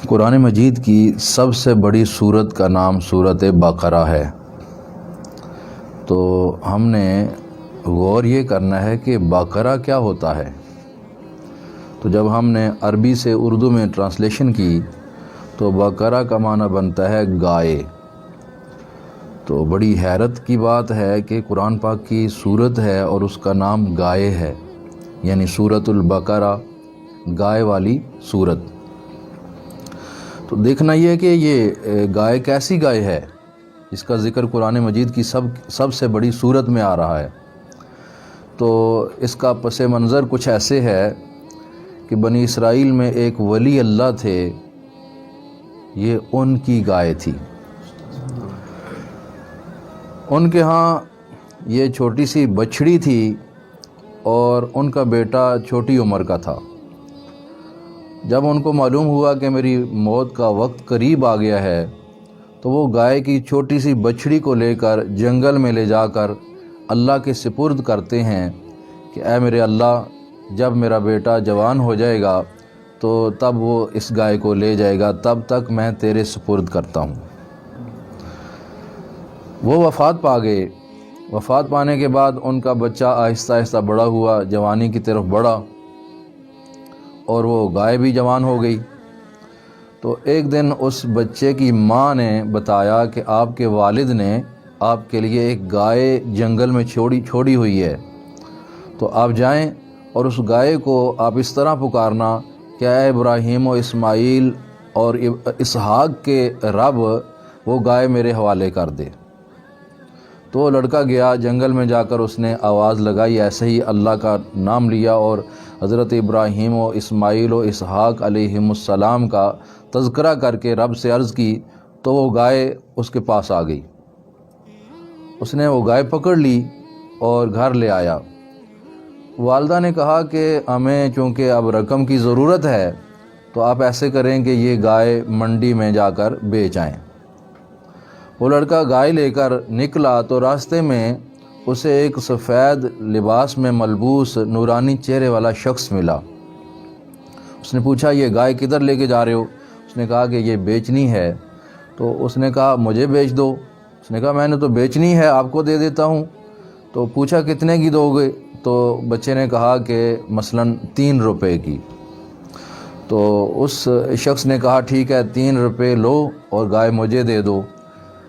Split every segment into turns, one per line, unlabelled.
قرآن مجید کی سب سے بڑی سورت کا نام سورت بقرہ ہے۔ تو ہم نے غور یہ کرنا ہے کہ بقرہ کیا ہوتا ہے۔ تو جب ہم نے عربی سے اردو میں ٹرانسلیشن کی تو بقرہ کا معنی بنتا ہے گائے۔ تو بڑی حیرت کی بات ہے کہ قرآن پاک کی سورت ہے اور اس کا نام گائے ہے، یعنی سورۃ البقرہ، گائے والی سورت۔ تو دیکھنا یہ ہے کہ یہ گائے کیسی گائے ہے، اس کا ذکر قرآن مجید کی سب سے بڑی سورت میں آ رہا ہے۔ تو اس کا پس منظر کچھ ایسے ہے کہ بنی اسرائیل میں ایک ولی اللہ تھے، یہ ان کی گائے تھی۔ ان کے ہاں یہ چھوٹی سی بچڑی تھی اور ان کا بیٹا چھوٹی عمر کا تھا۔ جب ان کو معلوم ہوا کہ میری موت کا وقت قریب آ گیا ہے تو وہ گائے کی چھوٹی سی بچڑی کو لے کر جنگل میں لے جا کر اللہ کے سپرد کرتے ہیں کہ اے میرے اللہ، جب میرا بیٹا جوان ہو جائے گا تو تب وہ اس گائے کو لے جائے گا، تب تک میں تیرے سپرد کرتا ہوں۔ وہ وفات پا گئے۔ وفات پانے کے بعد ان کا بچہ آہستہ آہستہ بڑا ہوا، جوانی کی طرف بڑھا اور وہ گائے بھی جوان ہو گئی۔ تو ایک دن اس بچے کی ماں نے بتایا کہ آپ کے والد نے آپ کے لیے ایک گائے جنگل میں چھوڑی ہوئی ہے، تو آپ جائیں اور اس گائے کو آپ اس طرح پکارنا کہ اے ابراہیم و اسماعیل اور اسحاق کے رب، وہ گائے میرے حوالے کر دے۔ تو وہ لڑکا گیا جنگل میں، جا کر اس نے آواز لگائی، ایسے ہی اللہ کا نام لیا اور حضرت ابراہیم و اسماعیل و اسحاق علیہم السلام کا تذکرہ کر کے رب سے عرض کی، تو وہ گائے اس کے پاس آ گئی۔ اس نے وہ گائے پکڑ لی اور گھر لے آیا۔ والدہ نے کہا کہ ہمیں چونکہ اب رقم کی ضرورت ہے تو آپ ایسے کریں کہ یہ گائے منڈی میں جا کر بیچ آئیں۔ وہ لڑکا گائے لے کر نکلا تو راستے میں اسے ایک سفید لباس میں ملبوس نورانی چہرے والا شخص ملا۔ اس نے پوچھا، یہ گائے کدھر لے کے جا رہے ہو؟ اس نے کہا کہ یہ بیچنی ہے۔ تو اس نے کہا مجھے بیچ دو۔ اس نے کہا میں نے تو بیچنی ہے، آپ کو دے دیتا ہوں۔ تو پوچھا کتنے کی دو گے؟ تو بچے نے کہا کہ مثلاً 3 روپے کی۔ تو اس شخص نے کہا ٹھیک ہے، 3 روپے لو اور گائے مجھے دے دو۔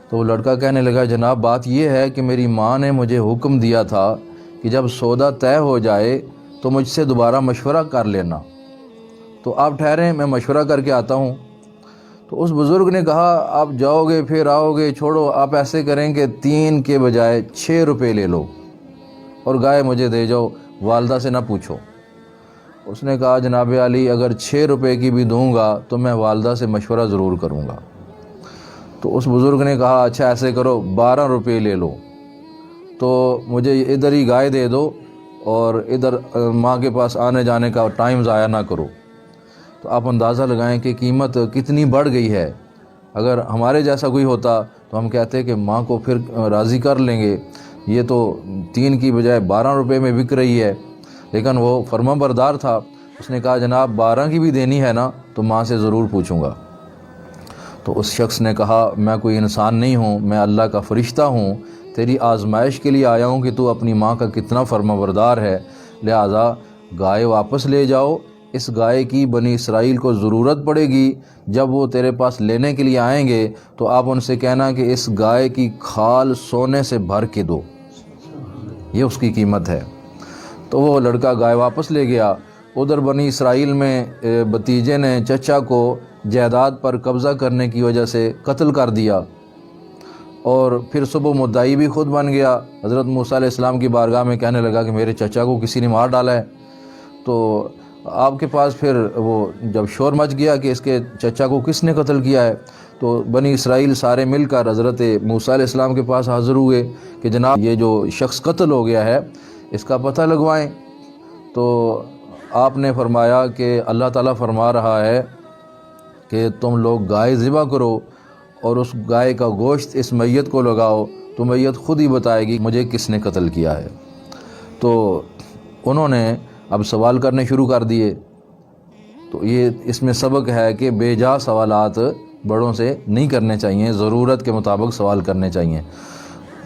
تو وہ لڑکا کہنے لگا جناب بات یہ ہے کہ میری ماں نے مجھے حکم دیا تھا کہ جب سودا طے ہو جائے تو مجھ سے دوبارہ مشورہ کر لینا، تو آپ ٹھہریں، میں مشورہ کر کے آتا ہوں۔ تو اس بزرگ نے کہا آپ جاؤ گے پھر آؤ گے، چھوڑو، آپ ایسے کریں کہ 3 کے بجائے 6 روپے لے لو اور گائے مجھے دے جاؤ، والدہ سے نہ پوچھو۔ اس نے کہا جناب علی، اگر 6 روپے کی بھی دوں گا تو میں والدہ سے مشورہ ضرور کروں گا۔ تو اس بزرگ نے کہا اچھا ایسے کرو، 12 روپے لے لو، تو مجھے ادھر ہی گائے دے دو اور ادھر ماں کے پاس آنے جانے کا ٹائم ضائع نہ کرو۔ تو آپ اندازہ لگائیں کہ قیمت کتنی بڑھ گئی ہے۔ اگر ہمارے جیسا کوئی ہوتا تو ہم کہتے کہ ماں کو پھر راضی کر لیں گے، یہ تو 3 کی بجائے 12 روپے میں بک رہی ہے، لیکن وہ فرما بردار تھا۔ اس نے کہا جناب 12 کی بھی دینی ہے نا تو ماں سے ضرور پوچھوں گا۔ تو اس شخص نے کہا میں کوئی انسان نہیں ہوں، میں اللہ کا فرشتہ ہوں، تیری آزمائش کے لیے آیا ہوں کہ تو اپنی ماں کا کتنا فرما بردار ہے، لہٰذا گائے واپس لے جاؤ۔ اس گائے کی بنی اسرائیل کو ضرورت پڑے گی، جب وہ تیرے پاس لینے کے لیے آئیں گے تو آپ ان سے کہنا کہ اس گائے کی کھال سونے سے بھر کے دو، یہ اس کی قیمت ہے۔ تو وہ لڑکا گائے واپس لے گیا۔ ادھر بنی اسرائیل میں بھتیجے نے چچا کو جائیداد پر قبضہ کرنے کی وجہ سے قتل کر دیا، اور پھر صبح مدعی بھی خود بن گیا۔ حضرت موسیٰ علیہ السلام کی بارگاہ میں کہنے لگا کہ میرے چچا کو کسی نے مار ڈالا ہے۔ تو آپ کے پاس پھر وہ جب شور مچ گیا کہ اس کے چچا کو کس نے قتل کیا ہے، تو بنی اسرائیل سارے مل کر حضرت موسیٰ علیہ السلام کے پاس حاضر ہوئے کہ جناب یہ جو شخص قتل ہو گیا ہے اس کا پتہ لگوائیں۔ تو آپ نے فرمایا کہ اللہ تعالیٰ فرما رہا ہے کہ تم لوگ گائے ذبح کرو اور اس گائے کا گوشت اس میت کو لگاؤ، تو میت خود ہی بتائے گی مجھے کس نے قتل کیا ہے۔ تو انہوں نے اب سوال کرنے شروع کر دیے۔ تو یہ اس میں سبق ہے کہ بے جا سوالات بڑوں سے نہیں کرنے چاہیے، ضرورت کے مطابق سوال کرنے چاہیے۔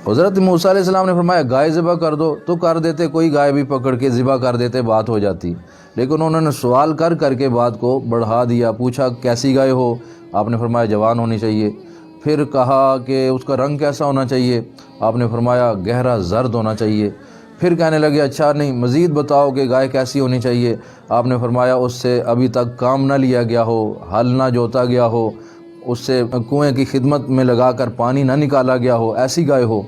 حضرت موسیٰ علیہ السلام نے فرمایا گائے ذبح کر دو، تو کر دیتے، کوئی گائے بھی پکڑ کے ذبح کر دیتے، بات ہو جاتی، لیکن انہوں نے سوال کر کر کے بات کو بڑھا دیا۔ پوچھا کیسی گائے ہو؟ آپ نے فرمایا جوان ہونی چاہیے۔ پھر کہا کہ اس کا رنگ کیسا ہونا چاہیے؟ آپ نے فرمایا گہرا زرد ہونا چاہیے۔ پھر کہنے لگے اچھا نہیں مزید بتاؤ کہ گائے کیسی ہونی چاہیے؟ آپ نے فرمایا اس سے ابھی تک کام نہ لیا گیا ہو، ہل نہ جوتا گیا ہو، اس سے کنویں کی خدمت میں لگا کر پانی نہ نکالا گیا ہو، ایسی گائے ہو۔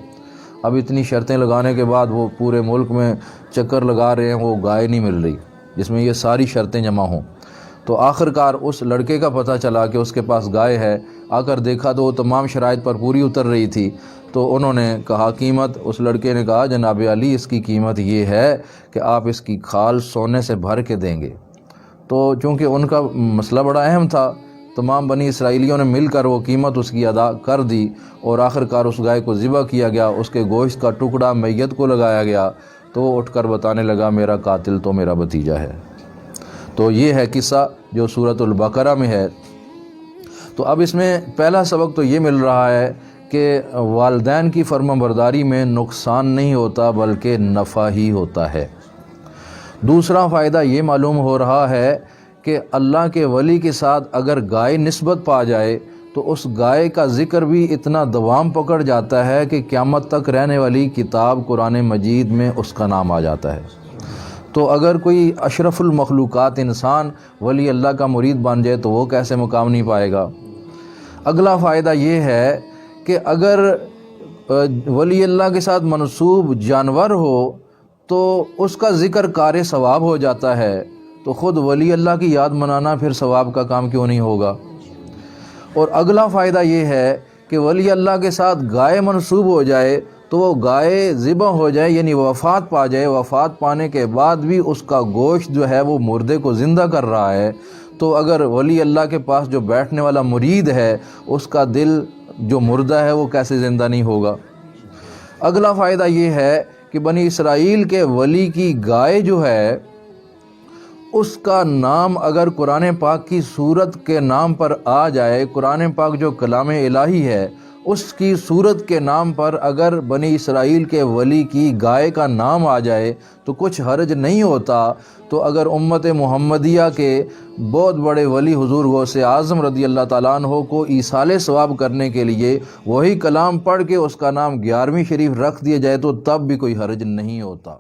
اب اتنی شرطیں لگانے کے بعد وہ پورے ملک میں چکر لگا رہے ہیں، وہ گائے نہیں مل رہی جس میں یہ ساری شرطیں جمع ہوں۔ تو آخر کار اس لڑکے کا پتہ چلا کہ اس کے پاس گائے ہے، آ کر دیکھا تو وہ تمام شرائط پر پوری اتر رہی تھی۔ تو انہوں نے کہا قیمت، اس لڑکے نے کہا جناب علی اس کی قیمت یہ ہے کہ آپ اس کی کھال سونے سے بھر کے دیں گے۔ تو چونکہ ان کا مسئلہ بڑا اہم تھا، تمام بنی اسرائیلیوں نے مل کر وہ قیمت اس کی ادا کر دی، اور آخر کار اس گائے کو ذبح کیا گیا، اس کے گوشت کا ٹکڑا میت کو لگایا گیا، تو وہ اٹھ کر بتانے لگا میرا قاتل تو میرا بھتیجا ہے۔ تو یہ ہے قصہ جو سورۃ البقرہ میں ہے۔ تو اب اس میں پہلا سبق تو یہ مل رہا ہے کہ والدین کی فرما برداری میں نقصان نہیں ہوتا بلکہ نفع ہی ہوتا ہے۔ دوسرا فائدہ یہ معلوم ہو رہا ہے کہ اللہ کے ولی کے ساتھ اگر گائے نسبت پا جائے تو اس گائے کا ذکر بھی اتنا دوام پکڑ جاتا ہے کہ قیامت تک رہنے والی کتاب قرآن مجید میں اس کا نام آ جاتا ہے۔ تو اگر کوئی اشرف المخلوقات انسان ولی اللہ کا مرید بن جائے تو وہ کیسے مقام نہیں پائے گا۔ اگلا فائدہ یہ ہے کہ اگر ولی اللہ کے ساتھ منسوب جانور ہو تو اس کا ذکر کار ثواب ہو جاتا ہے، تو خود ولی اللہ کی یاد منانا پھر ثواب کا کام کیوں نہیں ہوگا۔ اور اگلا فائدہ یہ ہے کہ ولی اللہ کے ساتھ گائے منسوب ہو جائے تو وہ گائے ذبح ہو جائے، یعنی وفات پا جائے، وفات پانے کے بعد بھی اس کا گوشت جو ہے وہ مردے کو زندہ کر رہا ہے، تو اگر ولی اللہ کے پاس جو بیٹھنے والا مرید ہے اس کا دل جو مردہ ہے وہ کیسے زندہ نہیں ہوگا۔ اگلا فائدہ یہ ہے کہ بنی اسرائیل کے ولی کی گائے جو ہے اس کا نام اگر قرآن پاک کی صورت کے نام پر آ جائے، قرآن پاک جو کلام الہی ہے اس کی صورت کے نام پر اگر بنی اسرائیل کے ولی کی گائے کا نام آ جائے تو کچھ حرج نہیں ہوتا۔ تو اگر امت محمدیہ کے بہت بڑے ولی حضور غوث اعظم رضی اللہ تعالیٰ عنہ کو ایصال ثواب کرنے کے لیے وہی کلام پڑھ کے اس کا نام 11ویں شریف رکھ دیا جائے تو تب بھی کوئی حرج نہیں ہوتا۔